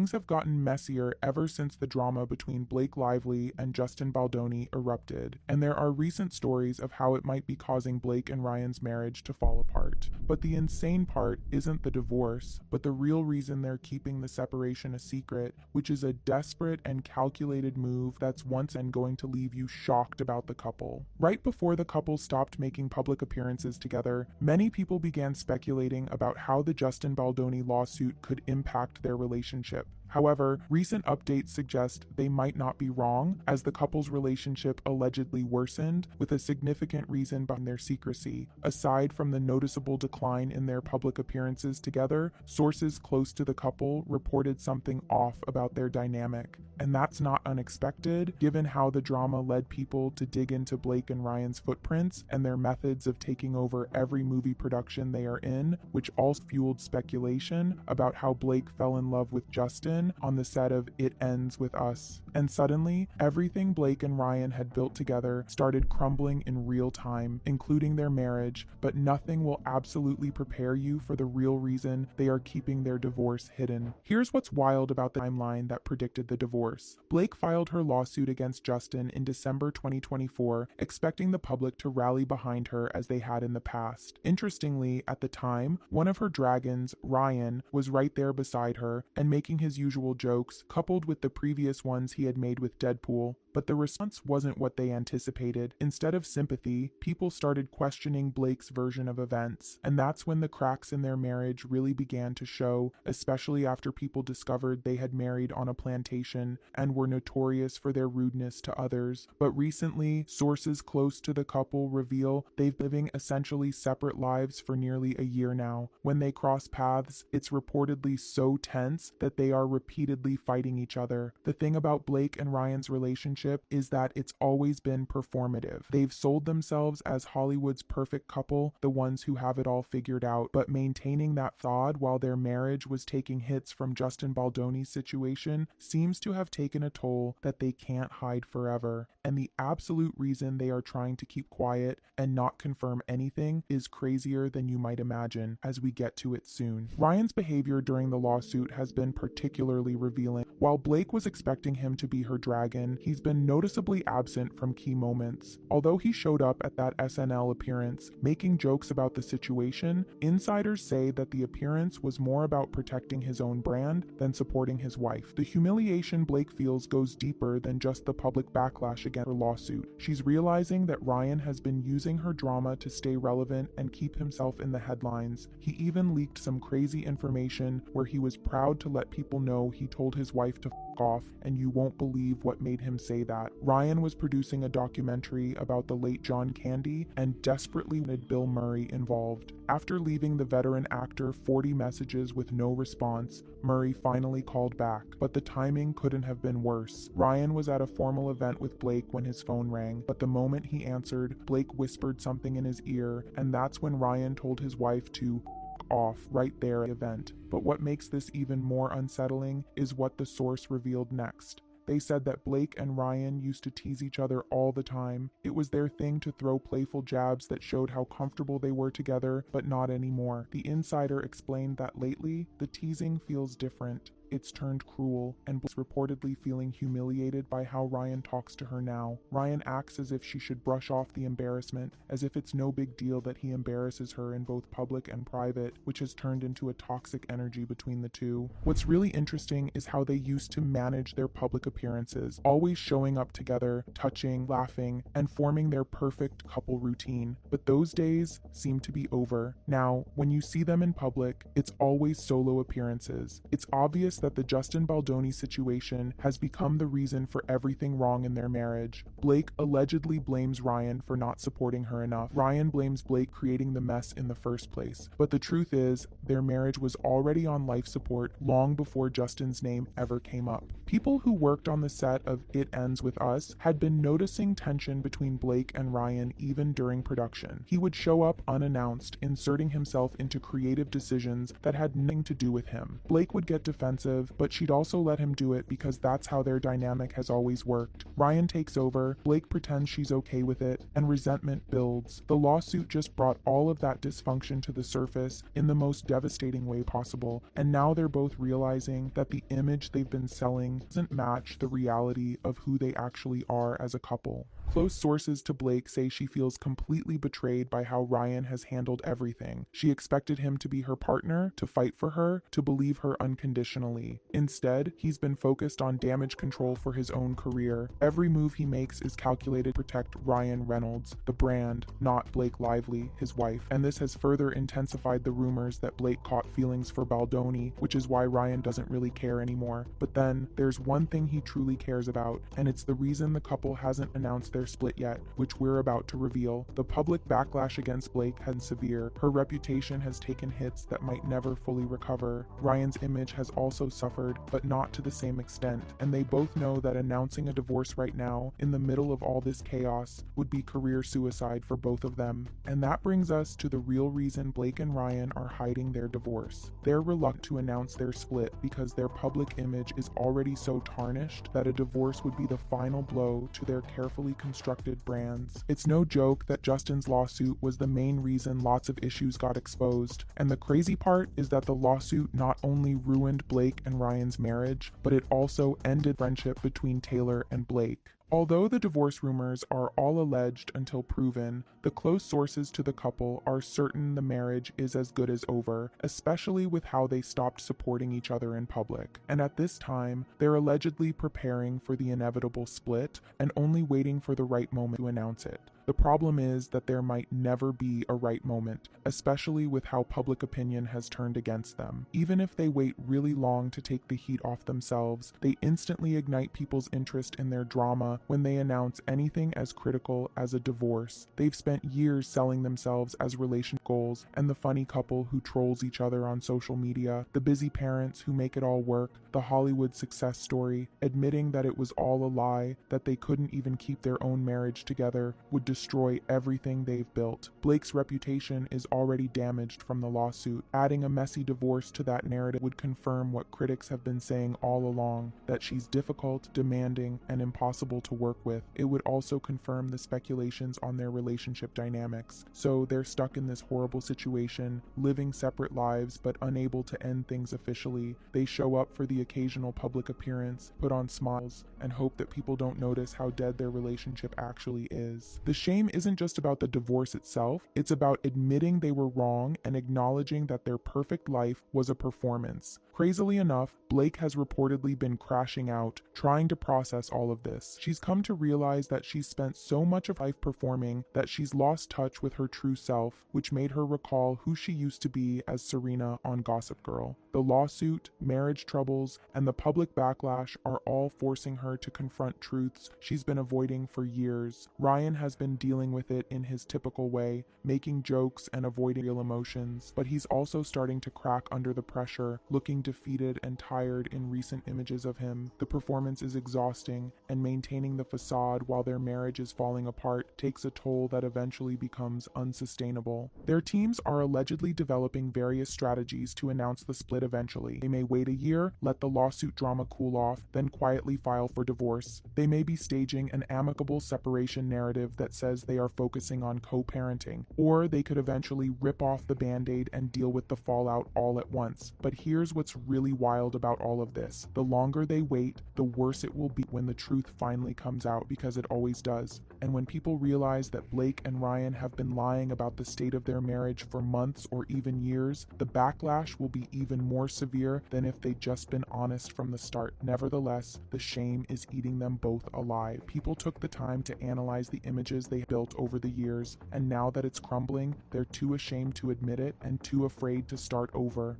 things have gotten messier ever since the drama between Blake Lively and Justin Baldoni erupted, and there are recent stories of how it might be causing Blake and Ryan's marriage to fall apart. But the insane part isn't the divorce, but the real reason they're keeping the separation a secret, which is a desperate and calculated move that's once and going to leave you shocked about the couple. Right before the couple stopped making public appearances together, many people began speculating about how the Justin Baldoni lawsuit could impact their relationship. However, recent updates suggest they might not be wrong, as the couple's relationship allegedly worsened, with a significant reason behind their secrecy. Aside from the noticeable decline in their public appearances together, sources close to the couple reported something off about their dynamic. And that's not unexpected, given how the drama led people to dig into Blake and Ryan's footprints and their methods of taking over every movie production they are in, which all fueled speculation about how Blake fell in love with Justin on the set of It Ends With Us. And suddenly, everything Blake and Ryan had built together started crumbling in real time, including their marriage, but nothing will absolutely prepare you for the real reason they are keeping their divorce hidden. Here's what's wild about the timeline that predicted the divorce. Blake filed her lawsuit against Justin in December 2024, expecting the public to rally behind her as they had in the past. Interestingly, at the time, one of her dragons, Ryan, was right there beside her and making his usual jokes, coupled with the previous ones he had made with Deadpool. But the response wasn't what they anticipated. Instead of sympathy, people started questioning Blake's version of events, and that's when the cracks in their marriage really began to show, especially after people discovered they had married on a plantation and were notorious for their rudeness to others. But recently, sources close to the couple reveal they've been living essentially separate lives for nearly a year now. When they cross paths, it's reportedly so tense that they are repeatedly fighting each other. The thing about Blake and Ryan's relationship is that it's always been performative. They've sold themselves as Hollywood's perfect couple, the ones who have it all figured out, but maintaining that facade while their marriage was taking hits from Justin Baldoni's situation seems to have taken a toll that they can't hide forever. And the absolute reason they are trying to keep quiet and not confirm anything is crazier than you might imagine, as we get to it soon. Ryan's behavior during the lawsuit has been particularly revealing. While Blake was expecting him to be her dragon, he's been noticeably absent from key moments. Although he showed up at that SNL appearance, making jokes about the situation, insiders say that the appearance was more about protecting his own brand than supporting his wife. The humiliation Blake feels goes deeper than just the public backlash against her lawsuit. She's realizing that Ryan has been using her drama to stay relevant and keep himself in the headlines. He even leaked some crazy information where he was proud to let people know he told his wife to f off, and you won't believe what made him say that. Ryan was producing a documentary about the late John Candy and desperately wanted Bill Murray involved. After leaving the veteran actor 40 messages with no response, Murray finally called back, but the timing couldn't have been worse. Ryan was at a formal event with Blake when his phone rang, but the moment he answered, Blake whispered something in his ear, and that's when Ryan told his wife to off right there at the event. But what makes this even more unsettling is what the source revealed next. They said that Blake and Ryan used to tease each other all the time. It was their thing to throw playful jabs that showed how comfortable they were together, but not anymore. The insider explained that lately, the teasing feels different. It's turned cruel, and Blake's reportedly feeling humiliated by how Ryan talks to her now. Ryan acts as if she should brush off the embarrassment, as if it's no big deal that he embarrasses her in both public and private, which has turned into a toxic energy between the two. What's really interesting is how they used to manage their public appearances, always showing up together, touching, laughing, and forming their perfect couple routine. But those days seem to be over. Now, when you see them in public, it's always solo appearances. It's obvious that the Justin Baldoni situation has become the reason for everything wrong in their marriage. Blake allegedly blames Ryan for not supporting her enough. Ryan blames Blake creating the mess in the first place. But the truth is, their marriage was already on life support long before Justin's name ever came up. People who worked on the set of It Ends With Us had been noticing tension between Blake and Ryan even during production. He would show up unannounced, inserting himself into creative decisions that had nothing to do with him. Blake would get defensive impulsive, but she'd also let him do it because that's how their dynamic has always worked. Ryan takes over, Blake pretends she's okay with it, and resentment builds. The lawsuit just brought all of that dysfunction to the surface in the most devastating way possible, and now they're both realizing that the image they've been selling doesn't match the reality of who they actually are as a couple. Close sources to Blake say she feels completely betrayed by how Ryan has handled everything. She expected him to be her partner, to fight for her, to believe her unconditionally. Instead, he's been focused on damage control for his own career. Every move he makes is calculated to protect Ryan Reynolds, the brand, not Blake Lively, his wife. And this has further intensified the rumors that Blake caught feelings for Baldoni, which is why Ryan doesn't really care anymore. But then, there's one thing he truly cares about, and it's the reason the couple hasn't announced their split yet, which we're about to reveal. The public backlash against Blake has been severe. Her reputation has taken hits that might never fully recover. Ryan's image has also suffered, but not to the same extent, and they both know that announcing a divorce right now, in the middle of all this chaos, would be career suicide for both of them. And that brings us to the real reason Blake and Ryan are hiding their divorce. They're reluctant to announce their split because their public image is already so tarnished that a divorce would be the final blow to their carefully constructed brands. It's no joke that Justin's lawsuit was the main reason lots of issues got exposed, and the crazy part is that the lawsuit not only ruined Blake and Ryan's marriage, but it also ended friendship between Taylor and Blake. Although the divorce rumors are all alleged until proven, the close sources to the couple are certain the marriage is as good as over, especially with how they stopped supporting each other in public. And at this time, they're allegedly preparing for the inevitable split and only waiting for the right moment to announce it. The problem is that there might never be a right moment, especially with how public opinion has turned against them. Even if they wait really long to take the heat off themselves, they instantly ignite people's interest in their drama when they announce anything as critical as a divorce. They've spent years selling themselves as relationship goals, and the funny couple who trolls each other on social media, the busy parents who make it all work, the Hollywood success story, admitting that it was all a lie, that they couldn't even keep their own marriage together, would destroy everything they've built. Blake's reputation is already damaged from the lawsuit. Adding a messy divorce to that narrative would confirm what critics have been saying all along, that she's difficult, demanding, and impossible to work with. It would also confirm the speculations on their relationship dynamics. So they're stuck in this horrible situation, living separate lives but unable to end things officially. They show up for the occasional public appearance, put on smiles, and hope that people don't notice how dead their relationship actually is. The shame isn't just about the divorce itself, it's about admitting they were wrong and acknowledging that their perfect life was a performance. Crazily enough, Blake has reportedly been crashing out, trying to process all of this. She's come to realize that she's spent so much of life performing that she's lost touch with her true self, which made her recall who she used to be as Serena on Gossip Girl. The lawsuit, marriage troubles, and the public backlash are all forcing her to confront truths she's been avoiding for years. Ryan has been dealing with it in his typical way, making jokes and avoiding real emotions, but he's also starting to crack under the pressure, looking defeated and tired in recent images of him. The performance is exhausting, and maintaining the facade while their marriage is falling apart takes a toll that eventually becomes unsustainable. Their teams are allegedly developing various strategies to announce the split eventually. They may wait a year, let the lawsuit drama cool off, then quietly file for divorce. They may be staging an amicable separation narrative that says they are focusing on co-parenting, or they could eventually rip off the band-aid and deal with the fallout all at once. But here's what's really wild about all of this. The longer they wait, the worse it will be when the truth finally comes out, because it always does. And when people realize that Blake and Ryan have been lying about the state of their marriage for months or even years, the backlash will be even more severe than if they'd just been honest from the start. Nevertheless, the shame is eating them both alive. People took the time to analyze the images they built over the years, and now that it's crumbling, they're too ashamed to admit it and too afraid to start over.